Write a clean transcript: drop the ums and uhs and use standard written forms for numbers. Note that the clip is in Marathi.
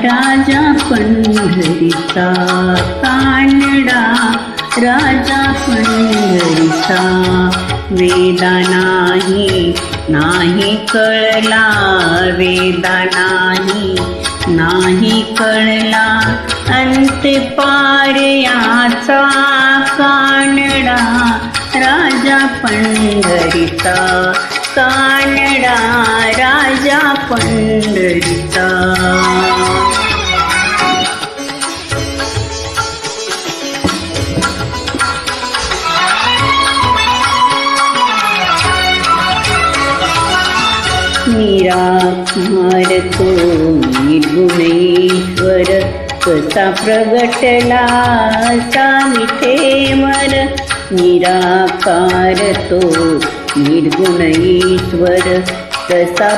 राजा पंढरीचा, कानडा राजा पंढरीचा. वेदा नाही कळला, वेदा नाही कळला, अंतपार याचा, कानडा राजा पंढरीचा, कानडा राजा पंढरीचा. निराकार तो निर्गुणेश्वर, कसा प्रगटला असा विठेवर. निराकार तो निर्गुणेश्वर, कसा